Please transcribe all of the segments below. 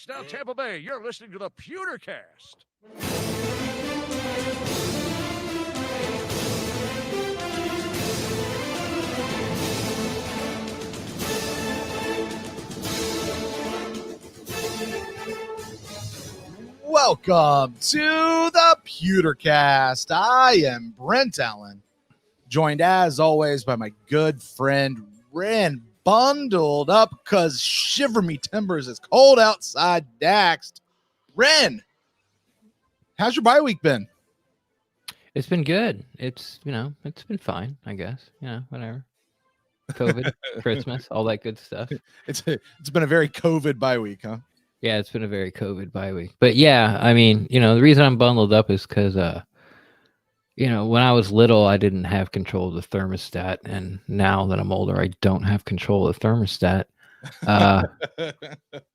Touchdown Tampa Bay. You're listening to the Pewtercast. Welcome to the Pewtercast. I am Brent Allen, joined as always by my good friend Ren, bundled up because shiver me timbers, it's cold outside. Daxed. Ren, how's your bye week been? It's been good. It's been fine, I guess. Whatever. COVID, Christmas, all that good stuff. It's been a very COVID bye week, huh? Yeah, it's been a very COVID bye week. But yeah, I mean, the reason I'm bundled up is because, when I was little, I didn't have control of the thermostat. And now that I'm older, I don't have control of the thermostat.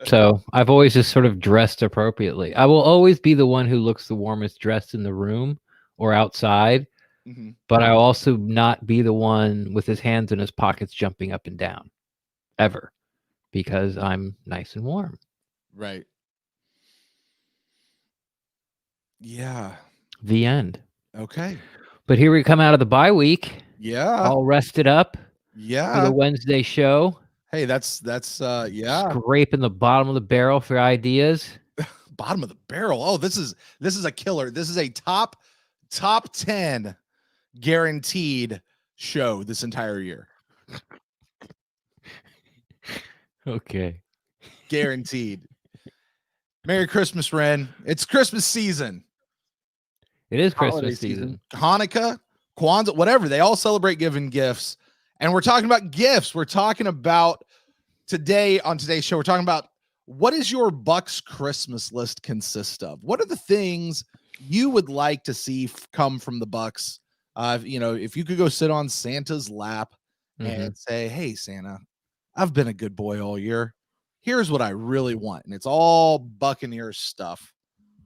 So I've always just sort of dressed appropriately. I will always be the one who looks the warmest dressed in the room or outside. Mm-hmm. But I'll also not be the one with his hands in his pockets jumping up and down. Ever. Because I'm nice and warm. Right. Yeah. The end. Okay. But here we come out of the bye week. Yeah. All rested up. Yeah. For the Wednesday show. Hey, that's yeah. Scraping the bottom of the barrel for ideas. Bottom of the barrel. Oh, this is a killer. This is a top 10 guaranteed show this entire year. Okay. Guaranteed. Merry Christmas, Ren. It's Christmas season. It is Holiday Christmas season. Hanukkah, Kwanzaa, whatever. They all celebrate giving gifts. And we're talking about gifts. We're talking about today on today's show. We're talking about what does your Bucs Christmas list consist of? What are the things you would like to see come from the Bucs? If you could go sit on Santa's lap and say, "Hey, Santa, I've been a good boy all year. Here's what I really want," and it's all Buccaneers stuff.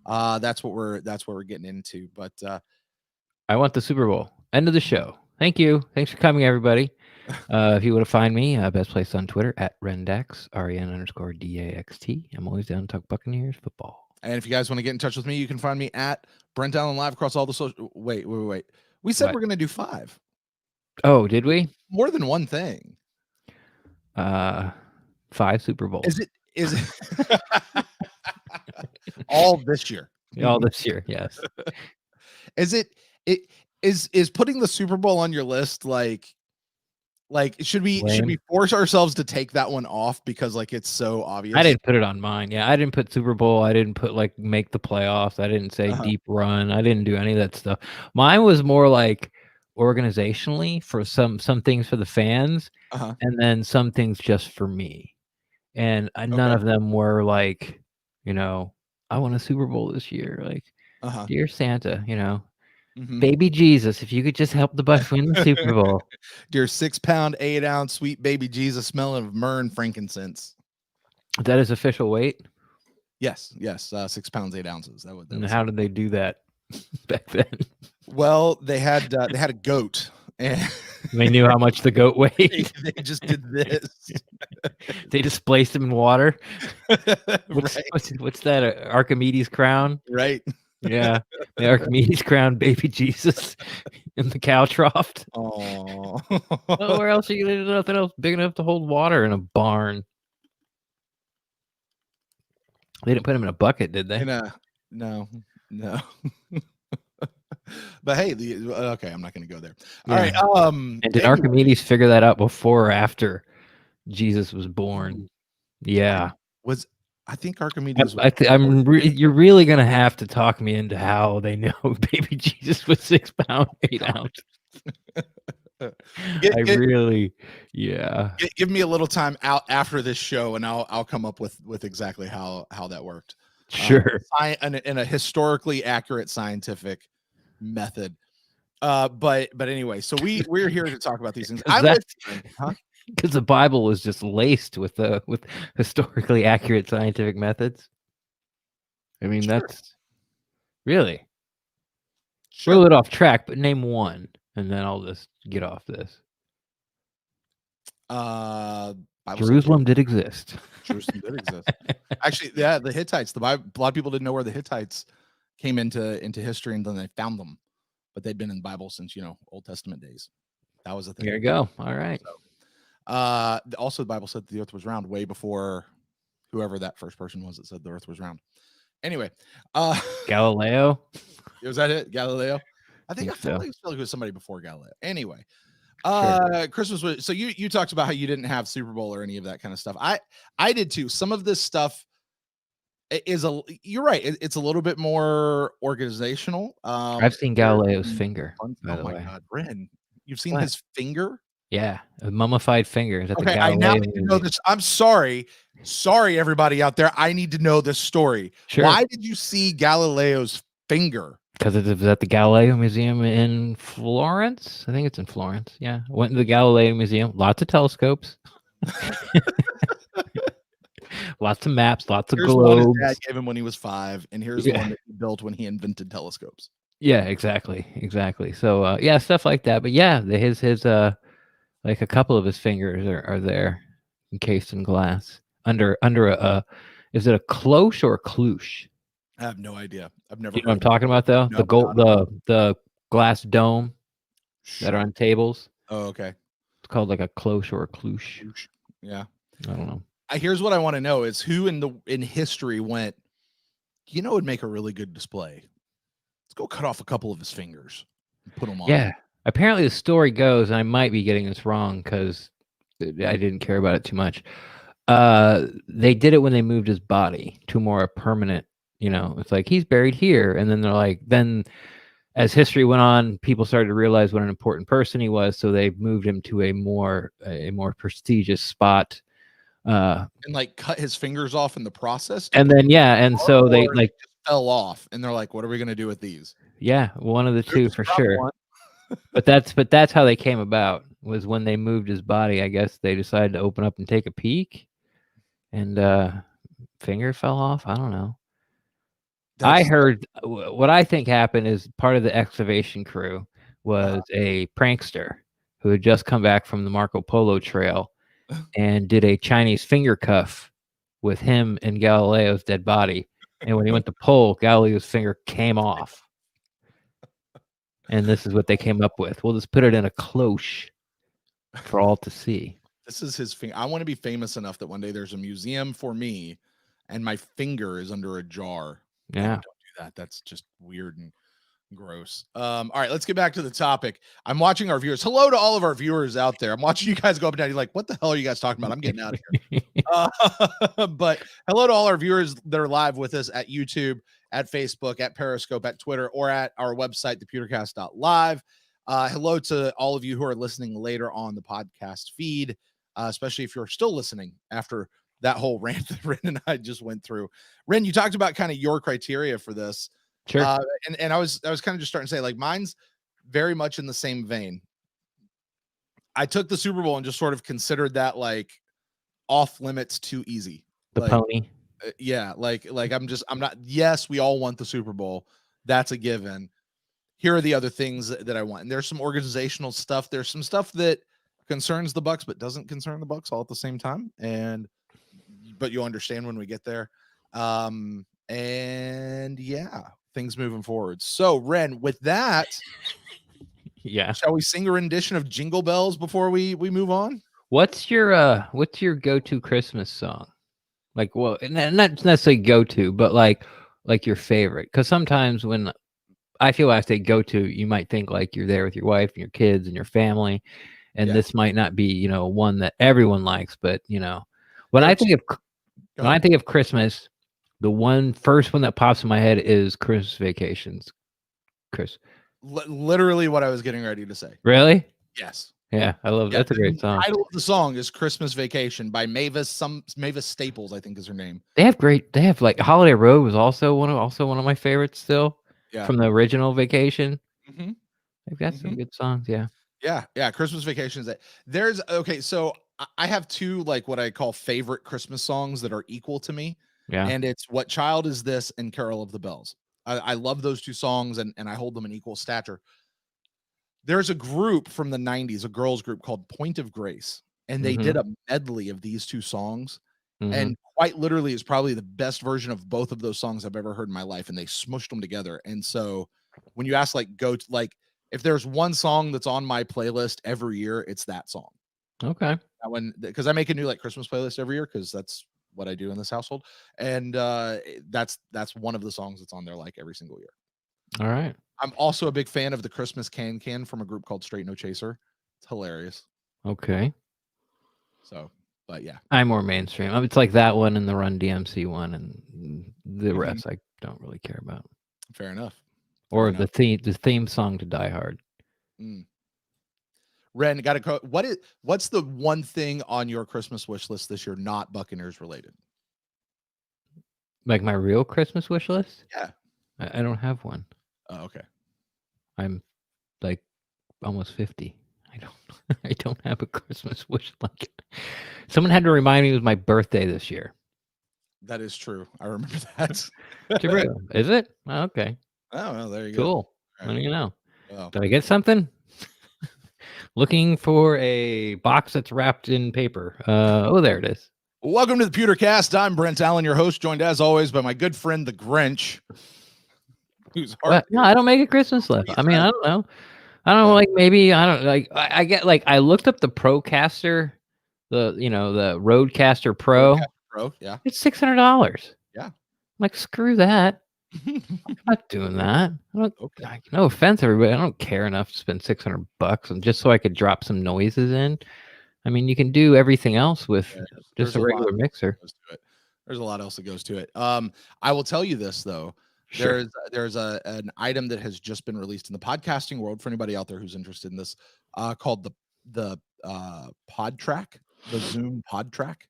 That's what we're getting into. But I want the Super Bowl. End of the show. Thank you. Thanks for coming, everybody. If you want to find me, best place on Twitter at Rendax, REN_DAXT. I'm always down to talk Buccaneers football. And if you guys want to get in touch with me, you can find me at Brent Allen Live across all the social. Wait. We said we're going to do 5. Oh, did we? More than one thing. 5 Super Bowls. Is it all this year? All this year, yes. Is putting the Super Bowl on your list like should we force ourselves to take that one off because it's so obvious? I didn't put it on mine. Yeah, I didn't put Super Bowl. I didn't put make the playoffs. I didn't say deep run. I didn't do any of that stuff. Mine was more organizationally for some things for the fans, and then some things just for me. And none of them were I want a Super Bowl this year. Dear Santa, baby Jesus, if you could just help the Bucs win the Super Bowl. Dear 6-pound, 8-ounce sweet baby Jesus, smelling of myrrh and frankincense. That is official weight? Yes. 6 pounds, 8 ounces. And how did they do that back then? Well, they had a goat. And they knew how much the goat weighed. They just did this. They displaced him in water. Right. What's that? Archimedes crown? Right. Yeah. The Archimedes crown baby Jesus in the cow trough. Oh. Well, where else are you going to do nothing else big enough to hold water in a barn? They didn't put him in a bucket, did they? No. But hey, okay, I'm not going to go there. All right. And did Archimedes figure that out before or after Jesus was born? Yeah. I think Archimedes. You're really going to have to talk me into how they know baby Jesus was 6 pounds, 8 ounces. Give me a little time out after this show, and I'll come up with exactly how that worked. Sure. In a historically accurate scientific method. But anyway, so we're here to talk about these things. Because the Bible is just laced with historically accurate scientific methods. I mean, that's really we're a little off track, but name one, and then I'll just get off this. Bible Bible said Jerusalem did exist. Jerusalem did exist. Actually, yeah, the Hittites. The Bible, a lot of people didn't know where the Hittites came into history, and then they found them, but they'd been in the Bible since Old Testament days. That was the thing. There you go. All right. So, also the Bible said the earth was round way before whoever that first person was that said the earth was round. Anyway, Galileo. Was that it? Galileo? I felt like it was somebody before Galileo. Anyway, sure. Christmas was, so you talked about how you didn't have Super Bowl or any of that kind of stuff. I did too. Some of this stuff is you're right. It's a little bit more organizational. I've seen Galileo's finger. Oh my God, Ren, you've seen his finger? Yeah, a mummified finger. Okay, I now need to know this. I'm sorry, everybody out there. I need to know this story. Sure. Why did you see Galileo's finger? Because it was at the Galileo Museum in Florence. I think it's in Florence. Yeah, went to the Galileo Museum. Lots of telescopes. Lots of maps, lots of globes. One his dad gave him when he was 5, and here's the one that he built when he invented telescopes. Yeah, exactly. So yeah, stuff like that. But yeah, his like a couple of his fingers are there, encased in glass under a. Is it a cloche or a cloche? I have no idea. I've never. You know what I'm talking about though? No, the glass dome that are on tables. Oh, okay. It's called like a cloche or a cloche. Yeah, I don't know. Here's what I want to know is who in history went, would make a really good display. Let's go cut off a couple of his fingers and put them on. Yeah. Apparently the story goes, and I might be getting this wrong because I didn't care about it too much. They did it when they moved his body to more a permanent, it's like he's buried here. And then they're like, then as history went on, people started to realize what an important person he was. So they moved him to a more prestigious spot. And like cut his fingers off in the process. And then, so they like fell off and they're like, what are we going to do with these? Yeah. One of the two for sure. but that's how they came about, was when they moved his body. I guess they decided to open up and take a peek, and finger fell off. I don't know. I heard what I think happened is part of the excavation crew was a prankster who had just come back from the Marco Polo Trail and did a Chinese finger cuff with him and Galileo's dead body. And when he went to pull, Galileo's finger came off. And this is what they came up with. We'll just put it in a cloche for all to see. This is his finger. I want to be famous enough that one day there's a museum for me and my finger is under a jar. Yeah. Don't do that. That's just weird and gross. All right, let's get back to the topic. I'm watching our viewers. Hello to all of our viewers out there. I'm watching you guys go up and down. You're like, what the hell are you guys talking about? I'm getting out of here. But hello to all our viewers that are live with us at YouTube, at Facebook, at Periscope, at Twitter, or at our website, thepewtercast.live. Hello to all of you who are listening later on the podcast feed, especially if you're still listening after that whole rant that Ren and I just went through. Ren, you talked about kind of your criteria for this. Sure. And I was kind of just starting to say, like, mine's very much in the same vein. I took the Super Bowl and just sort of considered that like off limits, too easy. The pony. Yeah. Like I'm not, yes, we all want the Super Bowl. That's a given. Here are the other things that I want. And there's some organizational stuff. There's some stuff that concerns the Bucs, but doesn't concern the Bucs all at the same time. But you'll understand when we get there. And yeah, things moving forward. So Ren, with that, yeah, shall we sing a rendition of Jingle Bells before we move on? What's your go-to Christmas song? Like, well, not necessarily go-to, but like your favorite. Because sometimes when I feel like I say go-to, you might think like you're there with your wife and your kids and your family, and this might not be one that everyone likes. But when I think of Christmas, the first one that pops in my head is Christmas Vacations. Chris, literally what I was getting ready to say. Really? Yes. Yeah, I love that's a great song. The title of the song is Christmas Vacation by Mavis Staples, I think is her name. They have like Holiday Road was also one of my favorites still. Yeah. From the original Vacation. Mm-hmm. They've got some good songs, yeah. Yeah, Christmas Vacations. So I have two like what I call favorite Christmas songs that are equal to me. Yeah. And it's What Child Is This and Carol of the Bells. I love those two songs and I hold them in equal stature. There's a group from the 90s, a girls group called Point of Grace. and they did a medley of these two songs. Mm-hmm. And quite literally is probably the best version of both of those songs I've ever heard in my life. And they smushed them together. And so when you ask, like, if there's one song that's on my playlist every year, it's that song. Okay. Because I make a new like Christmas playlist every year, because that's what I do in this household. And that's one of the songs that's on there like every single year. All right. I'm also a big fan of the Christmas Can from a group called Straight No Chaser. It's hilarious. Okay. So, but yeah, I'm more mainstream. It's like that one and the Run DMC one, and the rest I don't really care about. Fair enough. Or the theme song to Die Hard. Ren, what's the one thing on your Christmas wish list this year not Buccaneers related? Like my real Christmas wish list? Yeah. I don't have one. Oh, okay. I'm like almost 50. I don't have a Christmas wish like it. Someone had to remind me it was my birthday this year. That is true. I remember that. Is it? Oh, okay. Oh, well, there you go. Cool. Right. What do you know? Well. Did I get something? Looking for a box that's wrapped in paper. Oh, there it is. Welcome to the Pewtercast. I'm Brent Allen, your host, joined as always by my good friend, the Grinch. Who's no, I don't make a Christmas list. I mean, I don't know. Like maybe I don't like. I get like I looked up the Procaster, the Roadcaster Pro. Roadcaster Pro, yeah. It's $600. Yeah. I'm like, screw that. I'm not doing that. Okay. No offense, everybody. I don't care enough to spend $600 and just so I could drop some noises in. I mean, you can do everything else with just a regular mixer. There's a lot else that goes to it. I will tell you this though. Sure. There's an item that has just been released in the podcasting world for anybody out there who's interested in this, called the Pod Track, the Zoom Pod Track.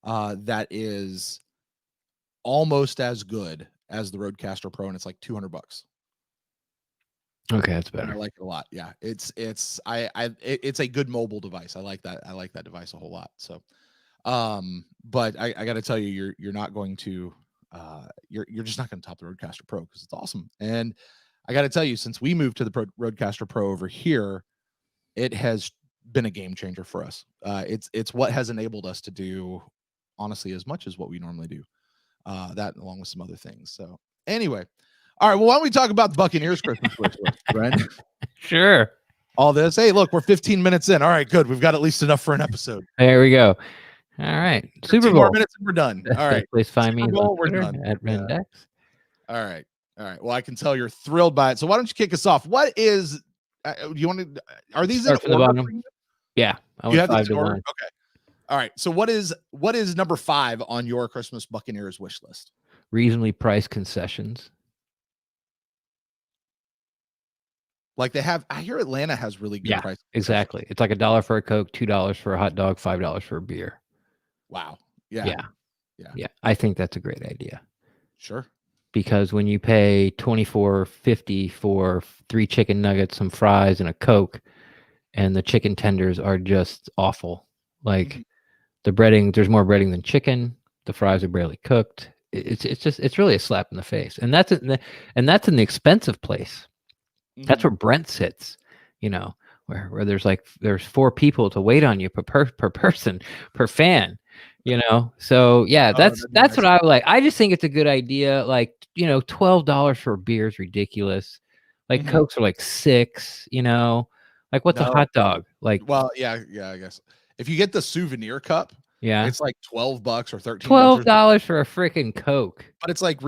That is almost as good as the Roadcaster Pro, and it's like $200. Okay, that's better. I like it a lot. Yeah, it's a good mobile device. I like that. I like that device a whole lot. So, but I got to tell you, you're not going to, you're just not going to top the Roadcaster Pro because it's awesome. And I got to tell you, since we moved to the Roadcaster Pro over here, it has been a game changer for us. It's what has enabled us to do, honestly, as much as what we normally do. That along with some other things. So anyway, all right. Well, why don't we talk about the Buccaneers Christmas wish list, right? Sure. All this. Hey, look, we're 15 minutes in. All right, good. We've got at least enough for an episode. There we go. All right. Super Bowl. 2 more minutes and we're done. All right. Please find me we're done. At Rendex. All right. All right. Well, I can tell you're thrilled by it. So why don't you kick us off? What is? Do you want to? Are these in the bottom? Yeah. You have this in order. Okay. All right. So what is number 5 on your Christmas Buccaneers wish list? Reasonably priced concessions. Like they have, I hear Atlanta has really good prices. Exactly. It's like $1 for a Coke, $2 for a hot dog, $5 for a beer. Wow. Yeah. I think that's a great idea. Sure. Because when you pay $24.50 for 3 chicken nuggets, some fries, and a Coke, and the chicken tenders are just awful. Like the breading, there's more breading than chicken. The fries are barely cooked. It's really a slap in the face. And that's in the expensive place. That's where Brent sits, where there's 4 people to wait on you per person, per fan, So yeah, that's what I would like. I just think it's a good idea. Like, $12 for a beer is ridiculous. Like Cokes are like $6, like what's a hot dog? Like, well, yeah, I guess if you get the souvenir cup, it's like $12 or $13. $12 for a freaking Coke. But it's like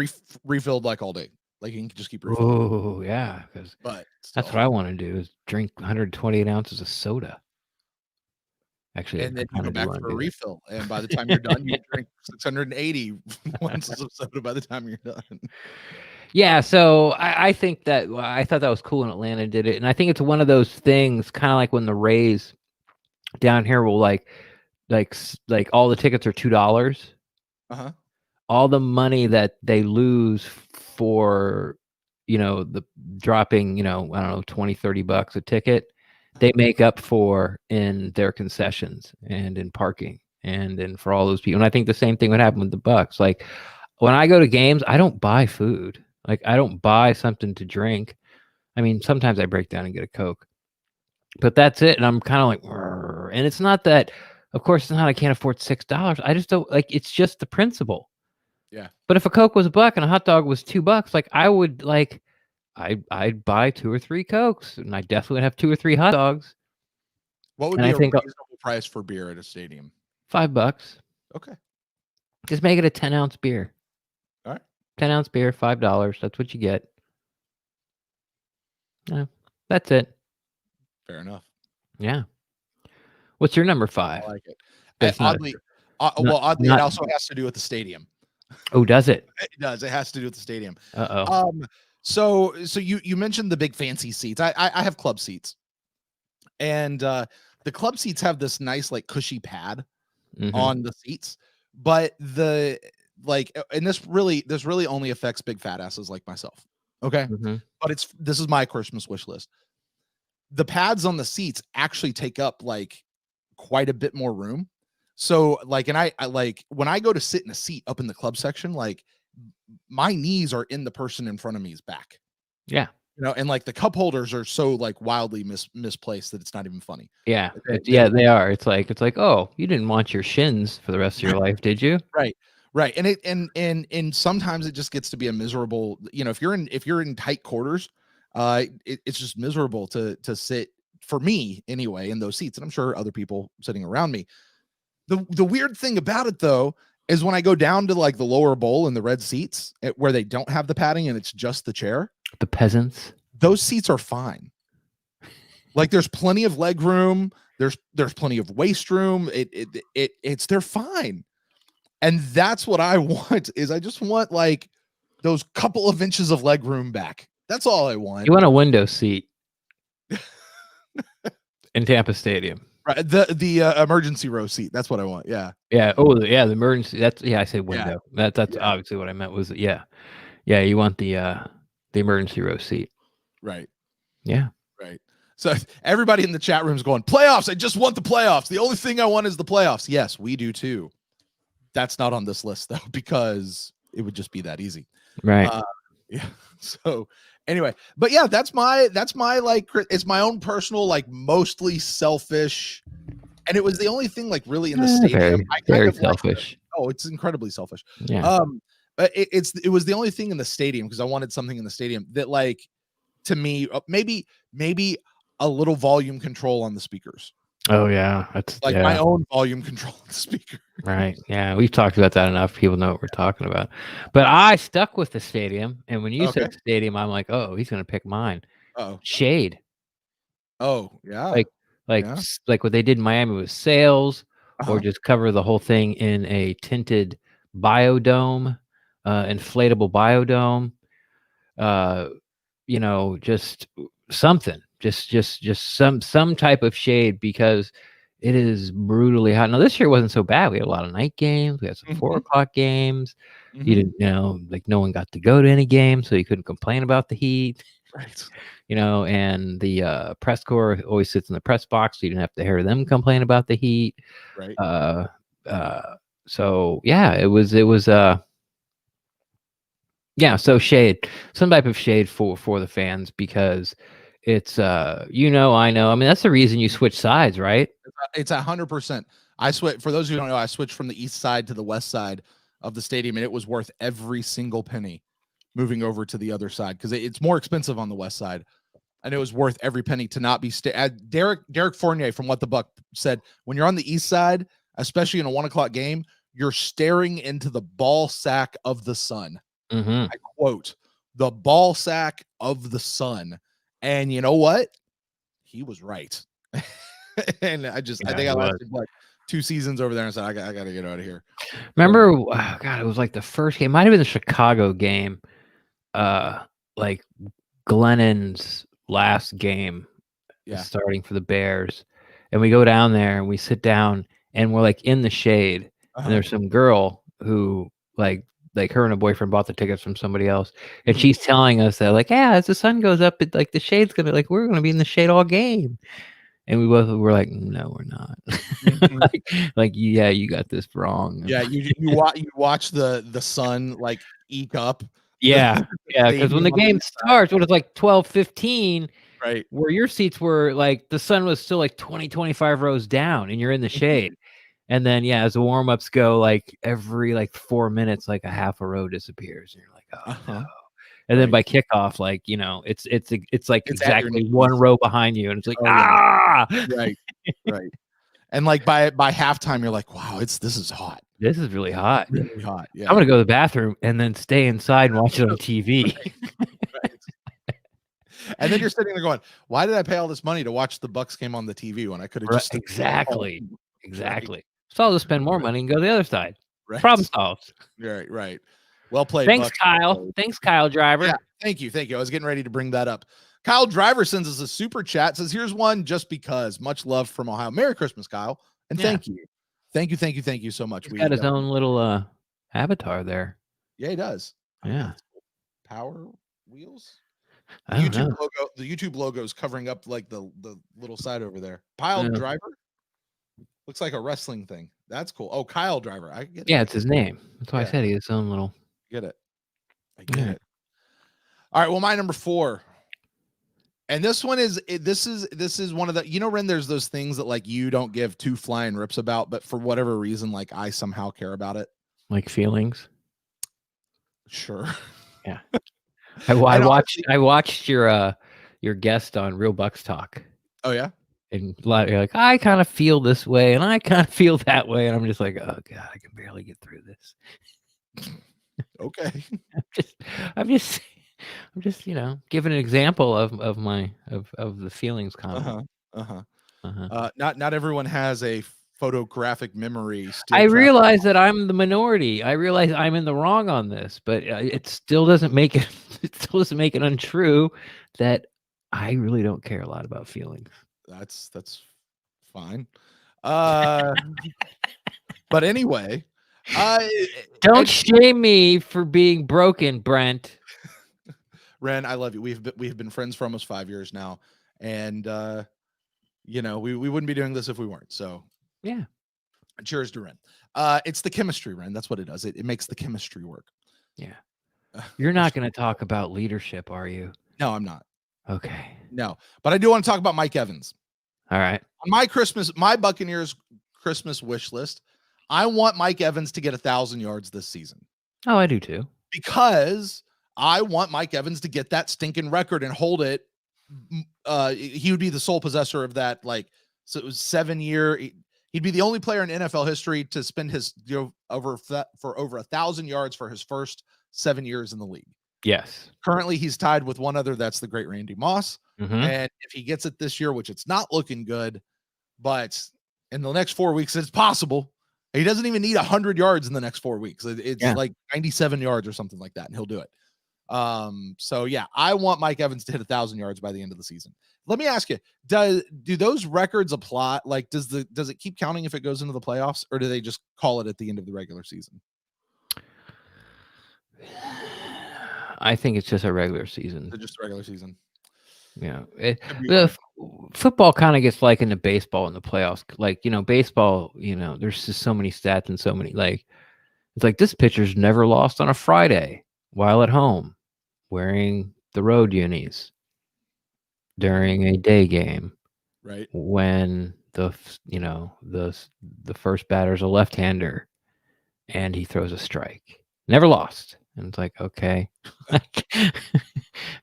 refilled like all day. Like you can just keep refilling. Oh yeah, but that's what I want to do is drink 128 ounces of soda. Actually, and then you go back for a refill, and by the time you're done, you drink 680 ounces of soda. By the time you're done. Yeah, so I think that I thought that was cool when Atlanta did it, and I think it's one of those things, kind of like when the Rays down here will like all the tickets are $2. All the money that they lose for the dropping I don't know $20-$30 a ticket, they make up for in their concessions and in parking and for all those people. And I think the same thing would happen with the Bucs. Like when I go to games, I don't buy food. Like I don't buy something to drink. I mean, sometimes I break down and get a Coke, but that's it. And I'm kind of like, And it's not that, of course, it's not I can't afford $6. I just don't like. It's just the principle. Yeah. But if a Coke was $1 and a hot dog was $2, like I would like, I'd buy 2 or 3 Cokes, and I definitely would have 2 or 3 hot dogs. What would And be I a think reasonable price for beer at a stadium? $5. Okay. Just make it a 10-ounce beer. All right. 10-ounce beer, $5. That's what you get. Yeah, that's it. Fair enough. Yeah. What's your number 5? I like it. That's not- Oddly, not- it also has to do with the stadium. Oh, does it? It does. It has to do with the stadium. Uh-oh. So you mentioned the big fancy seats. I have club seats, and the club seats have this nice like cushy pad Mhm. on the seats, but and this really only affects big fat asses like myself. Okay, Mhm. but this is my Christmas wish list. The pads on the seats actually take up like quite a bit more room. So like, and I like when I go to sit in a seat up in the club section, like my knees are in the person in front of me's back. Yeah. And like the cup holders are so like wildly misplaced that it's not even funny. Yeah. Yeah, they are. It's like, oh, you didn't want your shins for the rest of your life, did you? Right. And sometimes it just gets to be a miserable, if you're in tight quarters, it's just miserable to sit, for me anyway, in those seats. And I'm sure other people sitting around me. The weird thing about it though is when I go down to like the lower bowl in the red seats where they don't have the padding and it's just the chair, The peasants. those seats are fine. Like there's plenty of leg room, there's plenty of waist room. They're fine. And that's what I want. Is I just want like those couple of inches of leg room back. That's all I want. You want a window seat in Tampa Stadium. Right, the emergency row seat. That's what I want. Yeah. Yeah. Oh, yeah. The emergency. I said Yeah. window. That's obviously what I meant. Was yeah. You want the emergency row seat. Right. Yeah. Right. So everybody in the chat room is going, playoffs. I just want the playoffs. The only thing I want is the playoffs. Yes, we do too. That's not on this list though, because it would just be that easy. Right. Yeah. So anyway, but yeah, that's my like, it's my own personal, like mostly selfish. And it was the only thing like really in the stadium. Very selfish. It's incredibly selfish. Yeah. But it was the only thing in the stadium because I wanted something in the stadium that like, to me, maybe a little volume control on the speakers. Oh yeah, that's like my own volume control on the speaker. Right. Yeah, we've talked about that enough. People know what we're talking about. But I stuck with the stadium, and when you said stadium, I'm like, oh, he's gonna pick mine. Oh, shade. Oh yeah. Like what they did in Miami with sails, or just cover the whole thing in a tinted biodome, inflatable biodome. Just something. Just some type of shade, because it is brutally hot. Now this year wasn't so bad. We had a lot of night games. We had some 4 o'clock games. You didn't, like no one got to go to any games, so you couldn't complain about the heat. Right. And the press corps always sits in the press box, so you didn't have to hear them complain about the heat. Right. So yeah, it was so shade, some type of shade for the fans, because it's I know. I mean, that's the reason you switch sides, right? It's 100%. I switch. For those who don't know, I switched from the east side to the west side of the stadium, and it was worth every single penny moving over to the other side because it's more expensive on the west side, and it was worth every penny to not be Derek Fournier from What the Buck said, when you're on the east side, especially in a 1 o'clock game, you're staring into the ball sack of the sun. I quote, the ball sack of the sun. And you know what? He was right. And I think I lasted like 2 seasons over there and said, I got to get out of here. Remember, it was like the first game, might have been the Chicago game, like Glennon's last game, starting for the Bears. And we go down there and we sit down and we're like in the shade. And there's some girl who like her and a boyfriend bought the tickets from somebody else, and she's telling us that like, as the sun goes up, like the shade's gonna, like, we're gonna be in the shade all game. And we both were like, no, we're not. You got this wrong. Yeah, you watch the sun like eke up. Because when the game starts, when it's like 12:15, Right. Where your seats were like the sun was still like 20, 25 rows down and you're in the shade. And then as the warm-ups go, like every like 4 minutes, like a half a row disappears. And you're like, oh no. And then by kickoff, like, it's like It's at your exactly knees. one row behind you. And it's like, Right. Right. And like by halftime, you're like, wow, this is hot. This is really hot. Really hot. Yeah. I'm gonna go to the bathroom and then stay inside and watch it on TV. Right. And then you're sitting there going, why did I pay all this money to watch the Bucs game on the TV when I could have just exactly. So I'll just spend more money and go to the other side. Right. Problem solved. Right. Well played. Thanks, Bucs. Kyle. Thanks, Kyle Driver. Yeah, thank you. I was getting ready to bring that up. Kyle Driver sends us a super chat. Says, here's one just because. Much love from Ohio. Merry Christmas, Kyle. And thank you. Thank you so much. He's got his own little avatar there. Yeah, he does. Yeah. Power wheels. I don't know. Logo. The YouTube logo is covering up like the little side over there. Kyle Driver. Looks like a wrestling thing. That's cool. Oh, Kyle Driver. I get it. Yeah, it's his name. That's why I said he has his own little. Get it. I get it. All right. Well, my number 4. And this one is this is one of the, Ren, there's those things that like you don't give two flying rips about, but for whatever reason, like I somehow care about it. Like feelings. Sure. Yeah. I watched your guest on Real Bucs Talk. Oh yeah. And you're like, I kind of feel this way and I kind of feel that way. And I'm just like, oh God, I can barely get through this. Okay. I'm just giving an example of the feelings comment. Not everyone has a photographic memory. I realize that I'm the minority. I realize I'm in the wrong on this, but it still doesn't make it. It still doesn't make it untrue that I really don't care a lot about feelings. That's fine. But anyway, don't shame me for being broken, Brent. Ren, I love you. We've been friends for almost 5 years now, and we wouldn't be doing this if we weren't. So yeah, cheers to Ren. It's the chemistry, Ren. That's what it does. It makes the chemistry work. Yeah. You're not going to talk about leadership, are you? No, I'm not. Okay. No, but I do want to talk about Mike Evans. All right. On my Buccaneers Christmas wish list, I want Mike Evans to get 1,000 yards this season. Oh, I do too. Because I want Mike Evans to get that stinking record and hold it. He would be the sole possessor of that. Like, so it was 7-year. He'd be the only player in NFL history to spend his over 1,000 yards for his first 7 years in the league. Yes. Currently, he's tied with one other. That's the great Randy Moss. Mm-hmm. And if he gets it this year, which it's not looking good, but in the next 4 weeks, it's possible. He doesn't even need 100 yards in the next 4 weeks. It's like 97 yards or something like that, and he'll do it. So yeah, I want Mike Evans to hit 1,000 yards by the end of the season. Let me ask you, do those records apply? Like, does it keep counting if it goes into the playoffs, or do they just call it at the end of the regular season? I think it's just a regular season. Just a regular season. Yeah. Football kind of gets like into baseball in the playoffs. Like, baseball, there's just so many stats and so many, like, it's like this pitcher's never lost on a Friday while at home wearing the road unis during a day game. Right. When the first batter's a left-hander and he throws a strike. Never lost. And it's like, okay.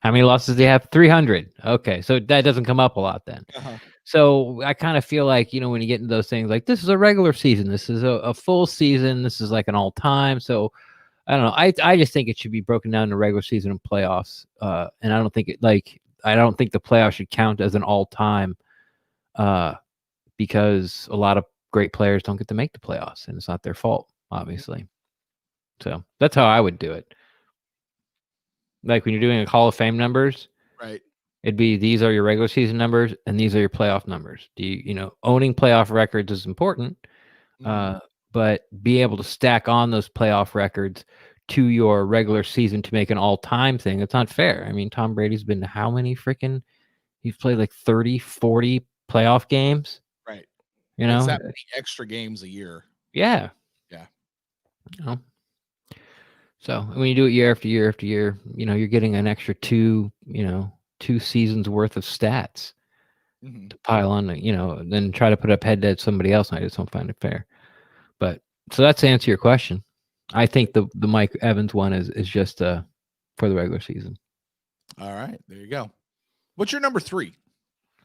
How many losses do you have? 300. Okay. So that doesn't come up a lot then. Uh-huh. So I kind of feel like, when you get into those things, like this is a regular season. This is a full season. This is like an all-time. So I don't know. I just think it should be broken down to regular season and playoffs. And I don't think the playoffs should count as an all-time because a lot of great players don't get to make the playoffs and it's not their fault, obviously. So that's how I would do it. Like when you're doing a Hall of Fame numbers, right? It'd be, these are your regular season numbers and these are your playoff numbers. Owning playoff records is important, but be able to stack on those playoff records to your regular season to make an all-time thing. It's not fair. I mean, Tom Brady's been to how many he's played like 30, 40 playoff games. Right. It's that many extra games a year. Yeah. Yeah. So when you do it year after year after year, you're getting an extra 2 2 seasons worth of stats Mhm. to pile on, and then try to put up head to somebody else. And I just don't find it fair. But so that's to answer your question. I think the Mike Evans one is just for the regular season. All right, there you go. What's your number 3?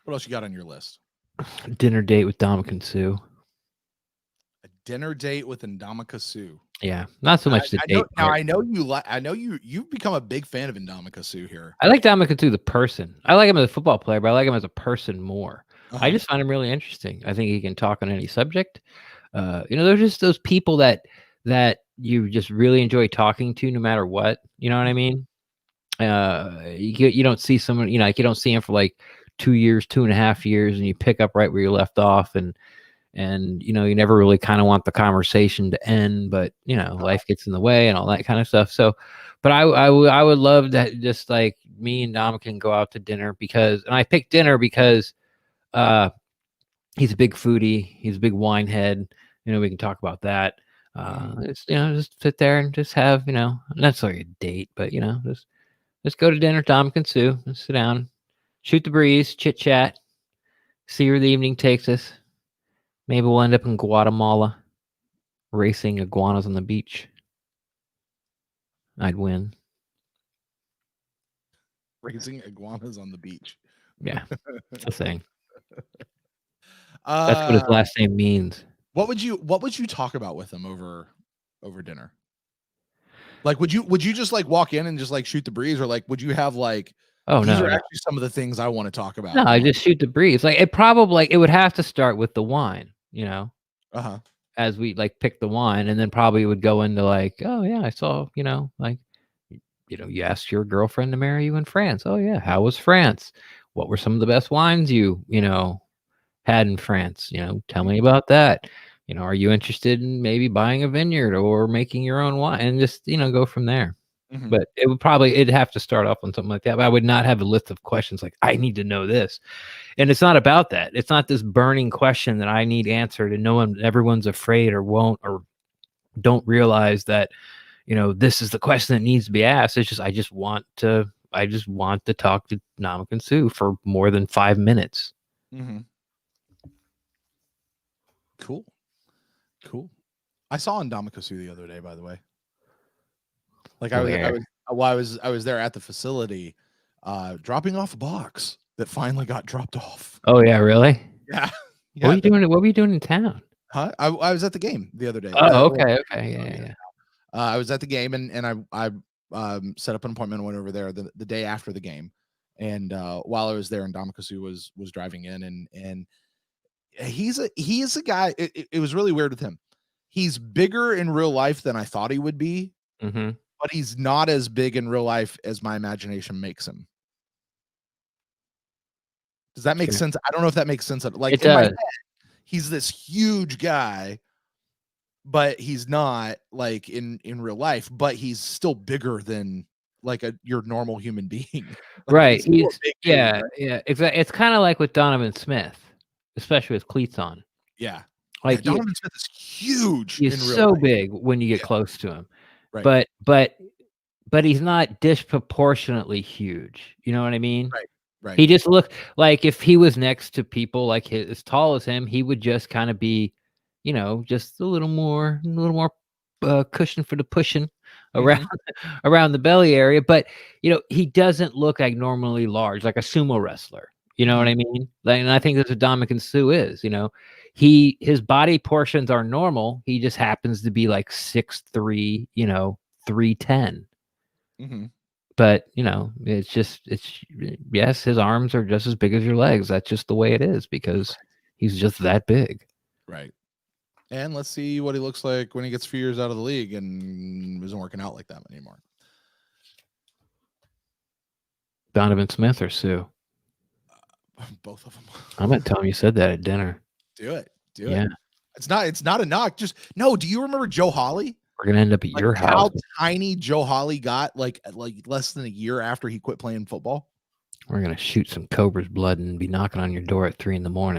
What else you got on your list? Dinner date with Dominican Sue. A dinner date with Ndamukong Suh. Yeah, not so much the date. I know you've become a big fan of Ndamukong Suh here. I like Dominican Sue, the person. I like him as a football player, but I like him as a person more. I just find him really interesting. I think he can talk on any subject. They're just those people that you just really enjoy talking to, no matter what. You know what I mean? You don't see someone, like you don't see him for like 2 years, 2.5 years, and you pick up right where you left off, and you never really kind of want the conversation to end, but life gets in the way and all that kind of stuff. So, but I would love that, just like me and Dom can go out to dinner, and I picked dinner because he's a big foodie, he's a big wine head. We can talk about that. Just sit there and just have, not necessarily a date, but just go to dinner, Dominican Sue, and sit down, shoot the breeze, chit chat, see where the evening takes us. Maybe we'll end up in Guatemala, racing iguanas on the beach. I'd win. Racing iguanas on the beach. Yeah, that's the thing. That's what his last name means. What would you talk about with him over dinner? Like, would you just like walk in and just like shoot the breeze, or like would you have like, these are actually some of the things I want to talk about? No, I just shoot the breeze. Like it would have to start with the wine, as we like pick the wine, and then probably would go into like, oh yeah, I saw, like, you asked your girlfriend to marry you in France. Oh yeah, how was France? What were some of the best wines you had in France? Tell me about that. Are you interested in maybe buying a vineyard or making your own wine, and just go from there. Mhm. But it'd have to start off on something like that. But I would not have a list of questions like, I need to know this. And it's not about that. It's not this burning question that I need answered, and everyone's afraid or won't or don't realize that, this is the question that needs to be asked. It's just, I just want to talk to Ndamukong Suh for more than 5 minutes. Mm-hmm. Cool. I saw Ndamukong Suh the other day, by the way. Like I was there at the facility, dropping off a box that finally got dropped off. Oh yeah, really? Yeah. What were you doing? What were you doing in town? Huh? I was at the game the other day. Oh, okay, yeah. I was at the game, and I set up an appointment and went over there the day after the game. And while I was there, and Ndamukong Suh was driving in, and he is a guy. It was really weird with him. He's bigger in real life than I thought he would be, but he's not as big in real life as my imagination makes him. Does that make sense? I don't know if that makes sense. Like in my head, he's this huge guy, but he's not like in real life, but he's still bigger than like your normal human being. Right. Yeah. Exactly. It's kind of like with Donovan Smith, especially with cleats on. Yeah. Like Donovan Smith is huge. He's so big when you get close to him. Right. But he's not disproportionately huge. You know what I mean? Right. He just looks like, if he was next to people like as tall as him, he would just kind of be, just a little more cushion for the pushing around the belly area. But he doesn't look like normally large, like a sumo wrestler. You know what I mean? And I think that's what Ndamukong Suh is. His body portions are normal. He just happens to be like 6'3", 310. But yes, his arms are just as big as your legs. That's just the way it is, because he's just that big. Right. And let's see what he looks like when he gets a few years out of the league and isn't working out like that anymore. Donovan Smith or Sue? Both of them. I'm gonna tell him you said that at dinner. Do it. It's not a knock. Just no. Do you remember Joe Hawley? We're gonna end up at your house. How tiny Joe Hawley got like less than a year after he quit playing football. We're gonna shoot some cobra's blood and be knocking on your door at 3 a.m. Oh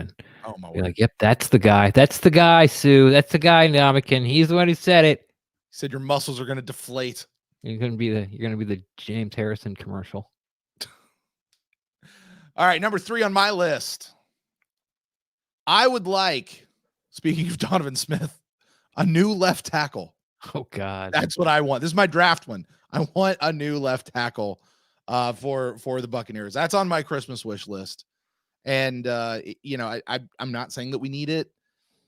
my word! Like, yep, that's the guy. That's the guy, Sue. That's the guy, Ndamukong. He's the one who said it. He said your muscles are gonna deflate. You're gonna be the James Harrison commercial. All right, number 3 on my list. I would like, speaking of Donovan Smith, a new left tackle. Oh God. That's what I want. This is my draft one. I want a new left tackle for the Buccaneers. That's on my Christmas wish list. And I'm not saying that we need it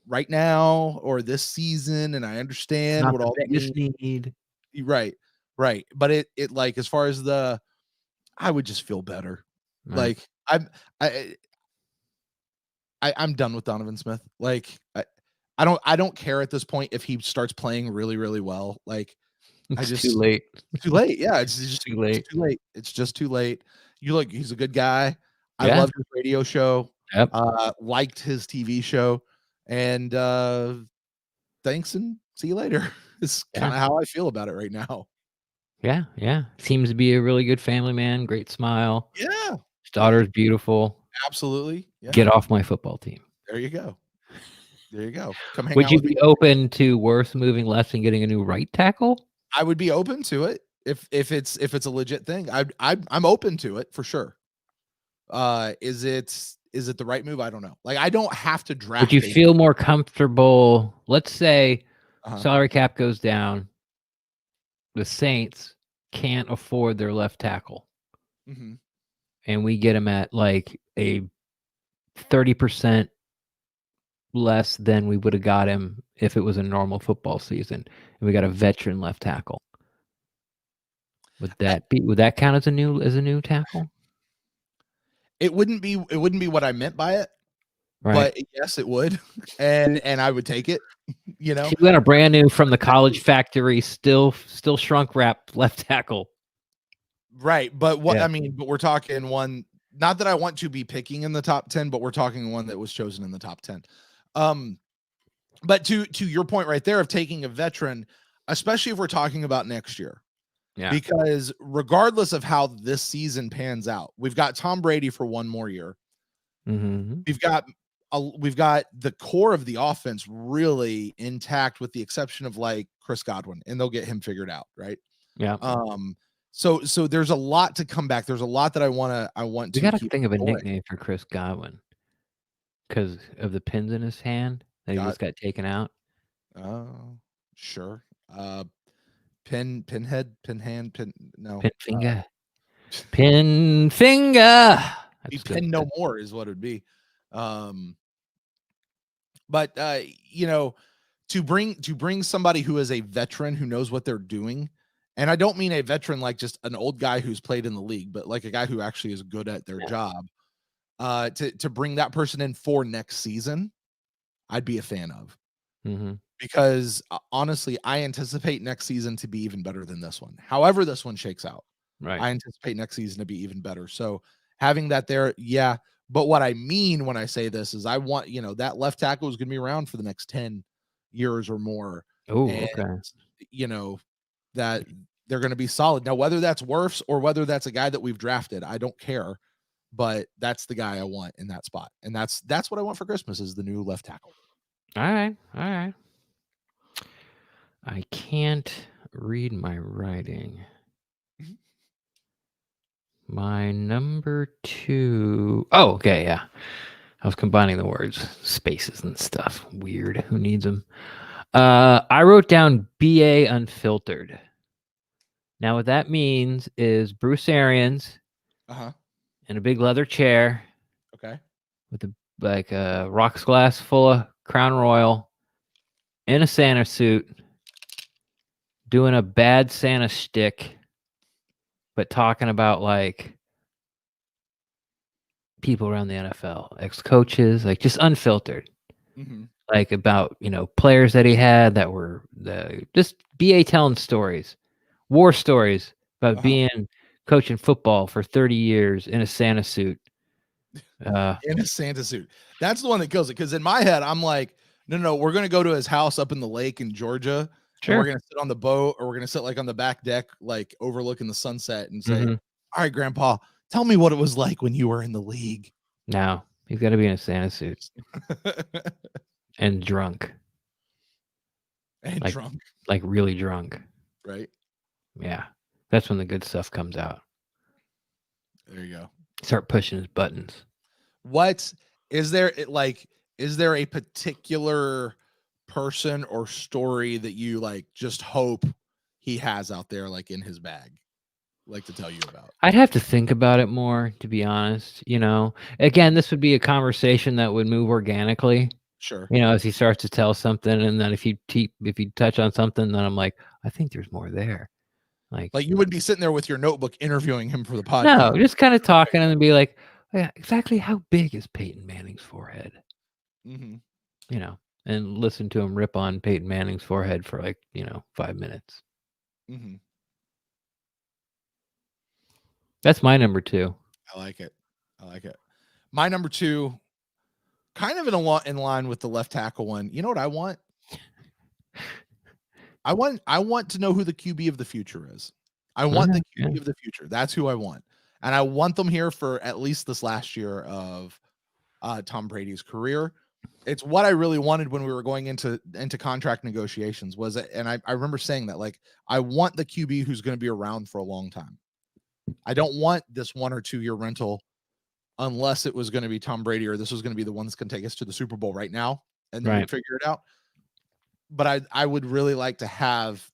right now or this season, and I understand Not what the all that biggest means. need. Right. But it like, as far as I would just feel better. Right. Like I'm done with Donovan Smith. Like I don't care at this point if he starts playing really, really well. Like It's too late. too late. Yeah, it's just Too late. It's too late. It's just too late. He's a good guy. I Yeah. loved his radio show. Yep. Liked his TV show. And thanks and see you later. It's kind of how I feel about it right now. Yeah, yeah. Seems to be a really good family man. Great smile. Yeah. His daughter's beautiful. Absolutely. Yeah. Get off my football team. There you go. There you go. Come hang Would out you with me. be open to Worth moving left and getting a new right tackle? I would be open to it if it's a legit thing. I'm open to it for sure. Is it the right move? I don't know. Like, I don't have to draft. Would you feel more comfortable? Let's say Uh-huh. salary cap goes down. The Saints can't afford their left tackle. Mm-hmm. And we get him at like a 30% less than we would have got him if it was a normal football season, and we got a veteran left tackle. Would that count as a new tackle? It wouldn't be what I meant by it, Right. but yes, it would, and I would take it. You know, If you got a brand new from the college factory, still shrunk wrap left tackle. right? But Yeah. but we're talking one. Not that I want to be picking in the top 10, but we're talking one that was chosen in the top 10. But to your point right there of taking a veteran, especially if we're talking about next year. Yeah. Because regardless of how this season pans out, we've got Tom Brady for one more year. Mm-hmm. We've got the core of the offense really intact, with the exception of like Chris Godwin, and they'll get him figured out, right? Yeah. So there's a lot to come back. There's a lot that I want to. We got to keep think of a going. nickname for Chris Godwin because of the pins in his hand that he just got taken out. Oh, sure. Pinhead, pinhand, no. Pin finger. Pin finger. Be That's pin good. no more is what it'd be. But to bring somebody who is a veteran who knows what they're doing, and I don't mean a veteran like just an old guy who's played in the league, but like a guy who actually is good at their job. To bring that person in for next season, I'd be a fan of. Mm-hmm. Because honestly, I anticipate next season to be even better than this one. However this one shakes out, Right. I anticipate next season to be even better. So having that there, yeah. But what I mean when I say this is I want, that left tackle is going to be around for the next 10 years or more. Oh, and, okay. That they're going to be solid. Now, whether that's Wirfs or whether that's a guy that we've drafted, I don't care. But that's the guy I want in that spot. And that's what I want for Christmas is the new left tackle. All right. I can't read my writing. My number 2. Oh, okay, yeah. I was combining the words, spaces and stuff. Weird. Who needs them? I wrote down BA Unfiltered. Now, what that means is Bruce Arians in a big leather chair. Okay. With a rocks glass full of Crown Royal in a Santa suit, doing a bad Santa shtick, but talking about like people around the NFL, ex-coaches, like just unfiltered. Mm-hmm. Like about, players that he had that were just BA telling stories, war stories about being coaching football for 30 years in a Santa suit. In a Santa suit. That's the one that kills it. Because in my head, I'm like, no, we're going to go to his house up in the lake in Georgia. Sure. And we're going to sit on the boat, or we're going to sit like on the back deck, like overlooking the sunset and say, all right, Grandpa, tell me what it was like when you were in the league. No, he's got to be in a Santa suit. And drunk. Like really drunk. Right. Yeah. That's when the good stuff comes out. There you go. Start pushing his buttons. What is there like? Is there a particular person or story that you like just hope he has out there, like in his bag, like to tell you about? I'd have to think about it more, to be honest. Again, this would be a conversation that would move organically. Sure. As he starts to tell something, and then if you touch on something, then I'm like, I think there's more there. Like you would be sitting there with your notebook interviewing him for the podcast. No, just kind of talking and be like, oh, yeah, exactly how big is Peyton Manning's forehead? Mm-hmm. And listen to him rip on Peyton Manning's forehead for 5 minutes. Mm-hmm. That's my number 2. I like it. My number 2, kind of in line with the left tackle one. You know what I want? I want to know who the QB of the future is. I want the QB of the future. That's who I want. And I want them here for at least this last year of Tom Brady's career. It's what I really wanted when we were going into contract negotiations and I remember saying that, like, I want the QB who's going to be around for a long time. I don't want this 1 or 2 year rental unless it was going to be Tom Brady or this was going to be the one that's going to take us to the Super Bowl right now and then we'd figure it out. But I would really like to have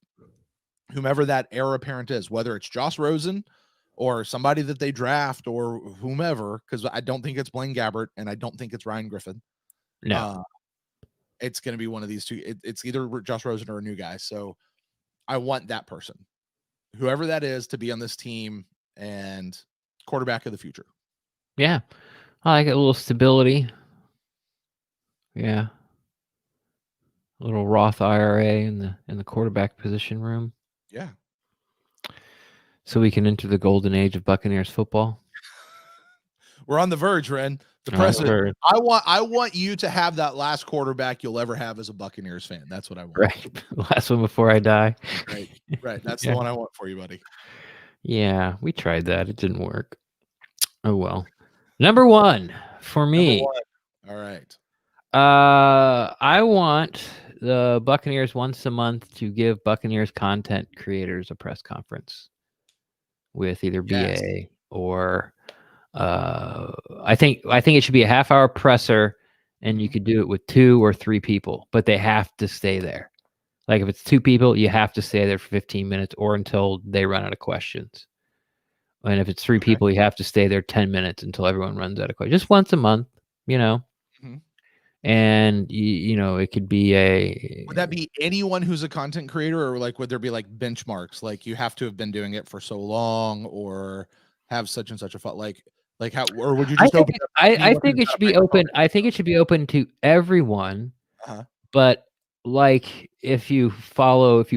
whomever that heir apparent is, whether it's Josh Rosen or somebody that they draft or whomever, because I don't think it's Blaine Gabbert and I don't think it's Ryan Griffin. No. It's going to be one of these two. It's either Josh Rosen or a new guy. So I want that person, whoever that is, to be on this team and quarterback of the future. Yeah. I like a little stability. Yeah. A little Roth IRA in the quarterback position room. Yeah. So we can enter the golden age of Buccaneers football. We're on the verge, Ren. The president. I want you to have that last quarterback you'll ever have as a Buccaneers fan. That's what I want. Right. Last one before I die. Right. That's the one I want for you, buddy. Yeah, we tried that. It didn't work. Oh well. Number 1 for me. All right. I want the Buccaneers once a month to give Buccaneers content creators a press conference with either BA or I think it should be a half-hour presser, and you could do it with 2 or 3 people, but they have to stay there. Like if it's 2 people, you have to stay there for 15 minutes or until they run out of questions. And if it's 3 people, you have to stay there 10 minutes until everyone runs out of questions. Just once a month, Mm-hmm. And it could be would that be anyone who's a content creator, or like would there be like benchmarks, like you have to have been doing it for so long or have such and such a like how, or would you just open it up? I think it should be open. I think it should be open to everyone. But like if you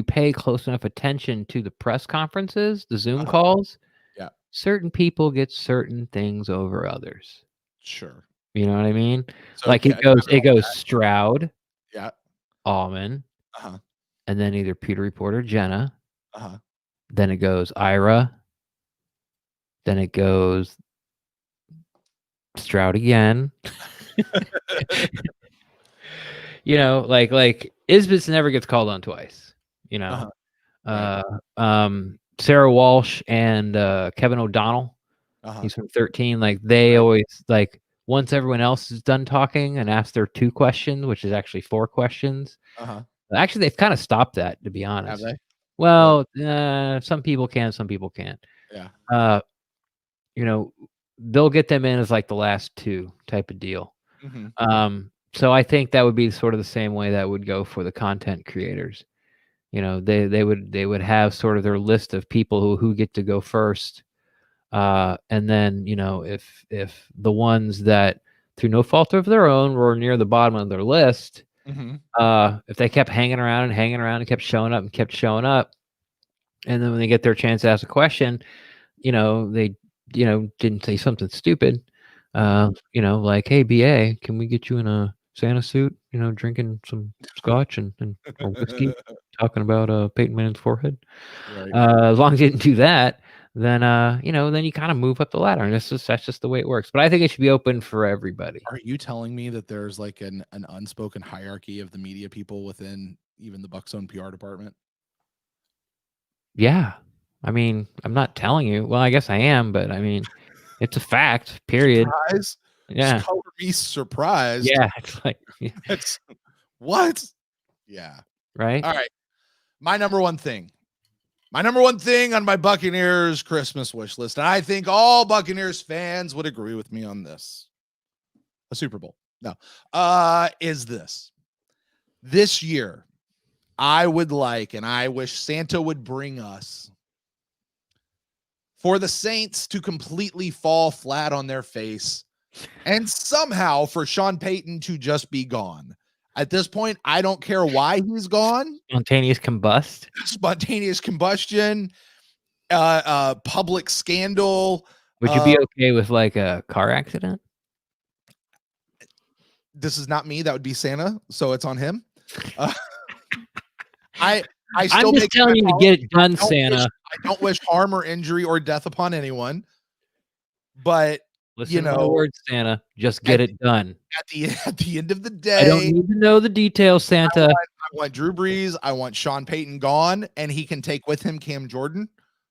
pay close enough attention to the press conferences, the Zoom calls, certain people get certain things over others. Sure. You know what I mean? So like it goes Stroud, Allman, and then either Peter Reporter, Jenna, then it goes Ira, then it goes Stroud again. Like Isbitz never gets called on twice. Sarah Walsh and Kevin O'Donnell. He's from 13. Like they always like. Once everyone else is done talking and asked their 2 questions, which is actually 4 questions. Actually, they've kind of stopped that, to be honest. Have they? Well, some people can, some people can't. Yeah. They'll get them in as like the last 2 type of deal. Mm-hmm. So I think that would be sort of the same way that would go for the content creators. They would have sort of their list of people who get to go first. And then, if the ones that through no fault of their own were near the bottom of their list, if they kept hanging around and kept showing up, and then when they get their chance to ask a question, they, didn't say something stupid, like, hey, BA, can we get you in a Santa suit, drinking some scotch and or whiskey, talking about Peyton Manning's forehead. Right. As long as you didn't do that, then then you kind of move up the ladder, and that's just the way it works. But I think it should be open for everybody. Are you telling me that there's like an unspoken hierarchy of the media people within even the Bucs' own PR department? Yeah, I mean, I'm not telling you. Well, I guess I am, but I mean, It's a fact. Period. Surprise. Yeah. Just color me surprised. Yeah. It's like, It's what? Yeah. right. All right. My number one thing on my Buccaneers Christmas wish list, and I think all Buccaneers fans would agree with me on this. A Super Bowl. No. Is this year, I would like, and I wish Santa would bring us, for the Saints to completely fall flat on their face and somehow for Sean Payton to just be gone. At this point, I don't care why he's gone. Spontaneous combustion, public scandal. Would you be okay with like a car accident? This is not me. That would be Santa. So it's on him. I'm just telling you to get it done, Santa. I don't wish harm or injury or death upon anyone. But listen to the words, Santa. Just get it done. At the end of the day, I don't need to know the details, Santa. I want Drew Brees. I want Sean Payton gone, and he can take with him Cam Jordan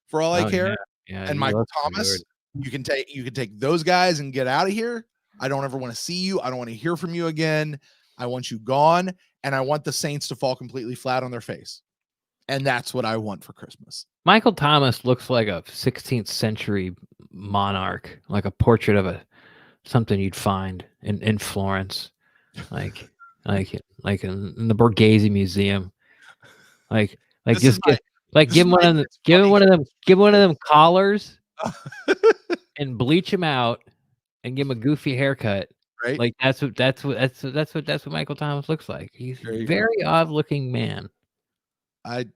for all I care. Yeah, and Michael Thomas. You can take those guys and get out of here. I don't ever want to see you. I don't want to hear from you again. I want you gone, and I want the Saints to fall completely flat on their face. And that's what I want for Christmas. Michael Thomas looks like a 16th century monarch, like a portrait of something you'd find in Florence, like in the Borghese Museum. Give him one of them collars and bleach him out and give him a goofy haircut. Right. Like that's what Michael Thomas looks like. He's a very odd looking man. I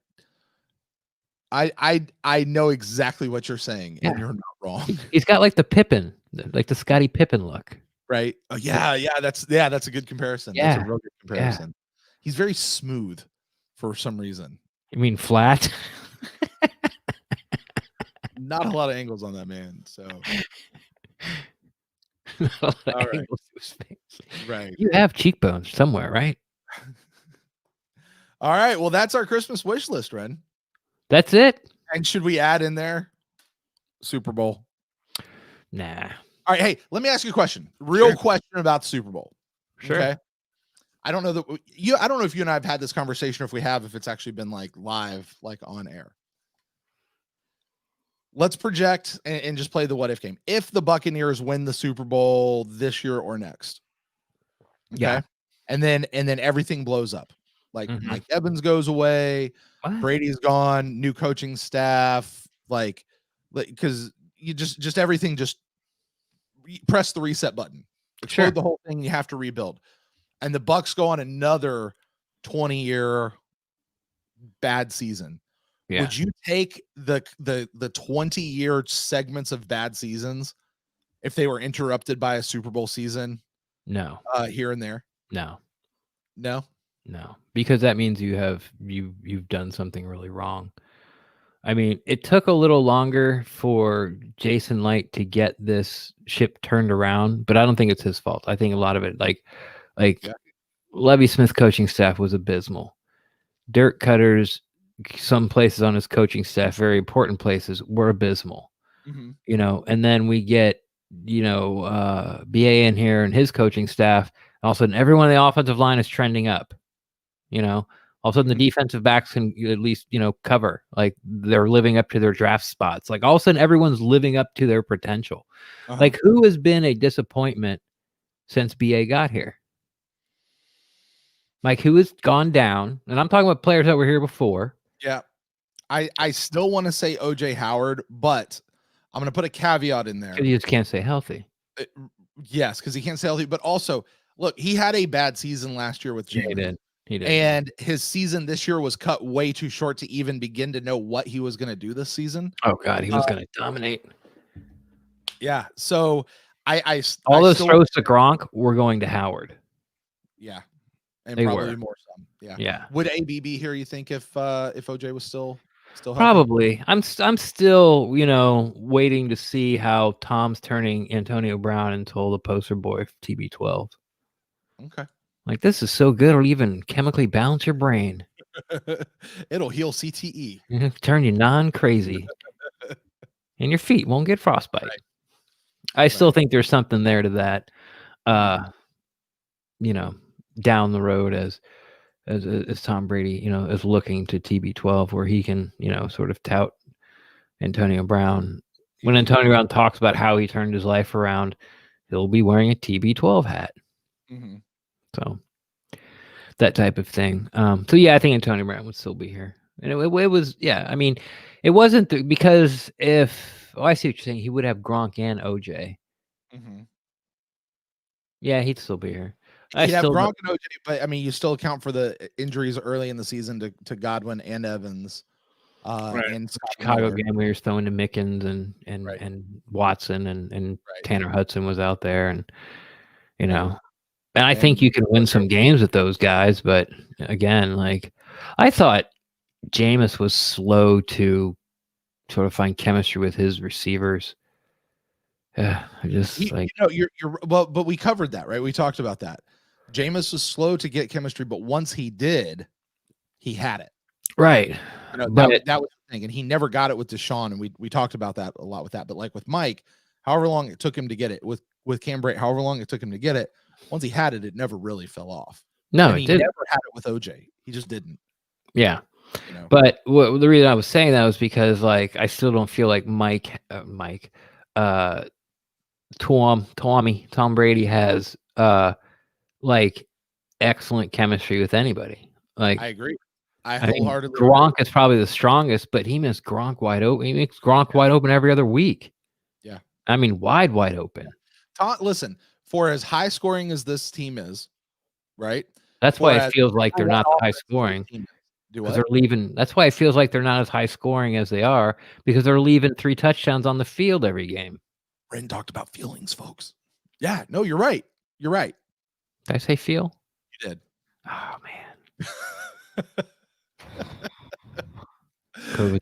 know exactly what you're saying, and you're not wrong. He's got like the Pippin, like the Scottie Pippen look. Right. Oh, yeah. That's a good comparison. Yeah. That's a real good comparison. Yeah. He's very smooth for some reason. You mean flat? Not a lot of angles on that man. So right. You have cheekbones somewhere, right? All right. Well, that's our Christmas wish list, Ren. That's it. And should we add in there Super Bowl? Nah. All right. Hey, let me ask you a question. Real question about the Super Bowl. Sure. Okay. I don't know if you and I have had this conversation, or if it's actually been like live, like on air. Let's project and just play the what if game. If the Buccaneers win the Super Bowl this year or next. Okay. Yeah. And then everything blows up. Like Mike Evans goes away. What? Brady's gone. New coaching staff. Like because you just everything just press the reset button. Explode the whole thing. You have to rebuild. And the Bucs go on another 20-year bad season. Yeah. Would you take the 20-year segments of bad seasons if they were interrupted by a Super Bowl season? No. Here and there? No. No, because that means you've done something really wrong. I mean, it took a little longer for Jason Light to get this ship turned around, but I don't think it's his fault. I think a lot of it, Levy Smith's coaching staff was abysmal. Dirk Cutter's, some places on his coaching staff, very important places, were abysmal. And then we get, BA in here and his coaching staff. All of a sudden, everyone on the offensive line is trending up. All of a sudden the defensive backs can at least, cover. Like they're living up to their draft spots. Like all of a sudden everyone's living up to their potential. Like who has been a disappointment since BA got here? Like who has gone down? And I'm talking about players that were here before. Yeah. I still want to say OJ Howard, but I'm going to put a caveat in there. You just can't say healthy. Yes, because he can't say healthy, but also look, he had a bad season last year with Jalen. He did. And his season this year was cut way too short to even begin to know what he was going to do this season. Oh God, he was going to dominate. Yeah. So all those throws to Gronk were going to Howard. Yeah. And they probably more some. Yeah. Yeah. Would AB be here, you think, if OJ was still healthy? Probably. I'm still, waiting to see how Tom's turning Antonio Brown into the poster boy for TB12. Okay. Like, this is so good, it'll even chemically balance your brain. It'll heal CTE. Turn you non-crazy. And your feet won't get frostbite. I still think there's something there to that. Down the road as Tom Brady, is looking to TB12 where he can, sort of tout Antonio Brown. When Antonio Brown talks about how he turned his life around, he'll be wearing a TB12 hat. Mm-hmm. So that type of thing. So yeah, I think Antonio Brown would still be here. And it was, yeah, I mean, it wasn't because I see what you're saying. He would have Gronk and OJ. Mm-hmm. Yeah, he'd still be here. He'd have Gronk and OJ, but I mean, you still account for the injuries early in the season to Godwin and Evans. And Chicago game we were throwing to Mickens and Watson and Tanner Hudson was out there, and and I think you can win some games with those guys, but again, like I thought Jameis was slow to sort of find chemistry with his receivers. Yeah, you're well, but we covered that, right? We talked about that. Jameis was slow to get chemistry, but once he did, he had it. Right. That was the thing, and he never got it with Deshaun, and we talked about that a lot with that. But like with Mike, however long it took him to get it, with Cam Brate, however long it took him to get it, once he had it, it never really fell off. No, and he never had it with OJ. He just didn't. Yeah. But the reason I was saying that was because like I still don't feel like Tom Brady has like excellent chemistry with anybody. Like I agree. I wholeheartedly Gronk is probably the strongest, but he missed Gronk wide open. He makes Gronk wide open every other week. Yeah. I mean, wide open. Listen, for as high scoring as this team is, right? That's why it feels like they're not high scoring. Because they're leaving. That's why it feels like they're not as high scoring as they are, because they're leaving 3 touchdowns on the field every game. Ren talked about feelings, folks. Yeah, no, you're right. You're right. Did I say feel? You did. Oh man.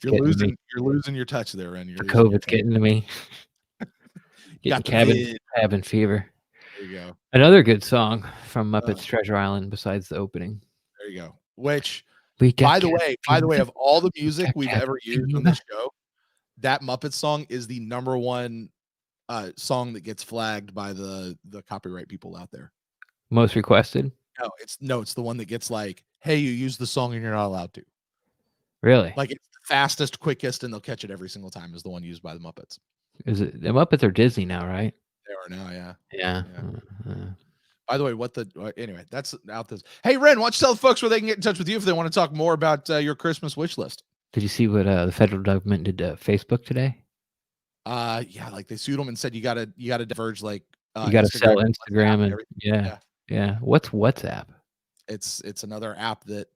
You're losing your touch there, Ren. COVID's getting to me. Getting cabin fever. There you go. Another good song from Muppets Treasure Island besides the opening. There you go. Which, by the way, of all the music we've ever used on this show, that Muppet song is the number one song that gets flagged by the copyright people out there. Most requested? It's the one that gets like, hey, you used the song and you're not allowed to. Really? Like it's the fastest, quickest, and they'll catch it every single time is the one used by the Muppets. Is it the Muppets are Disney now, right? They are now, yeah. Yeah. By the way, anyway, that's out this. Hey, Ren, why don't you tell the folks where they can get in touch with you if they want to talk more about your Christmas wish list? Did you see what the federal government did to Facebook today? Yeah, like they sued them and said you gotta diverge like you gotta sell Instagram and yeah. What's WhatsApp? It's another app that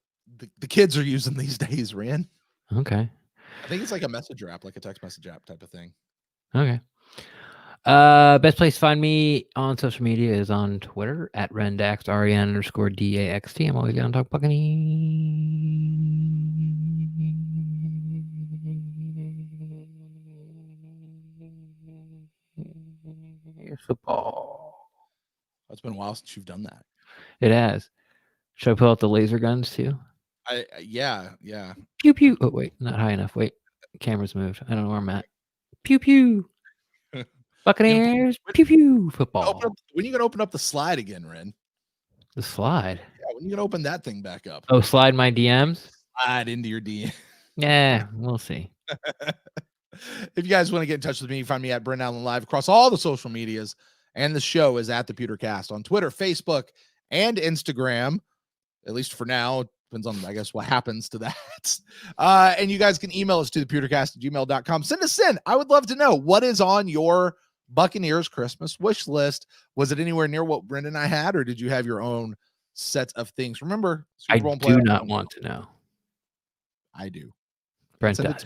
the kids are using these days, Ren. Okay. I think it's like a messenger app, like a text message app type of thing. Okay. Best place to find me on social media is on Twitter at Rendaxt, REN_DAXT. I'm always going to talk Buccaneers football. It's been a while since you've done that. It has. Should I pull out the laser guns too? Yeah. Pew pew. Oh wait, not high enough. Wait, camera's moved. I don't know where I'm at. Pew pew. Buccaneers, pew pew football. When are you gonna open up the slide again, Ren? The slide? Yeah, when are you gonna open that thing back up? Oh, slide my DMs? Slide into your DM. Yeah, we'll see. If you guys want to get in touch with me, find me at Brent Allen Live across all the social medias, and the show is at the Pewtercast on Twitter, Facebook, and Instagram. At least for now. Depends on, I guess, what happens to that. And you guys can email us to thepewtercast@gmail.com. Send us in. I would love to know what is on your Buccaneers Christmas wish list. Was it anywhere near what Brendan and I had, or did you have your own set of things? Remember, Super Bowl do not want to know. I do. Brent does.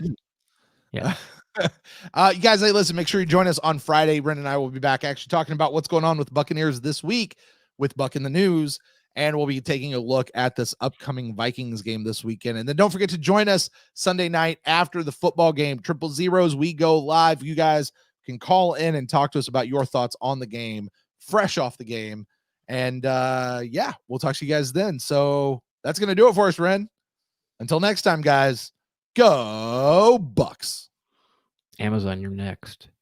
Yeah. You guys, hey, listen, make sure you join us on Friday. Brendan and I will be back actually talking about what's going on with Buccaneers this week with Buck in the News. And we'll be taking a look at this upcoming Vikings game this weekend. And then don't forget to join us Sunday night after the football game. 000s, we go live. You guys can call in and talk to us about your thoughts on the game, fresh off the game. And yeah, we'll talk to you guys then. So that's going to do it for us, Ren. Until next time, guys, go Bucs. Amazon, you're next.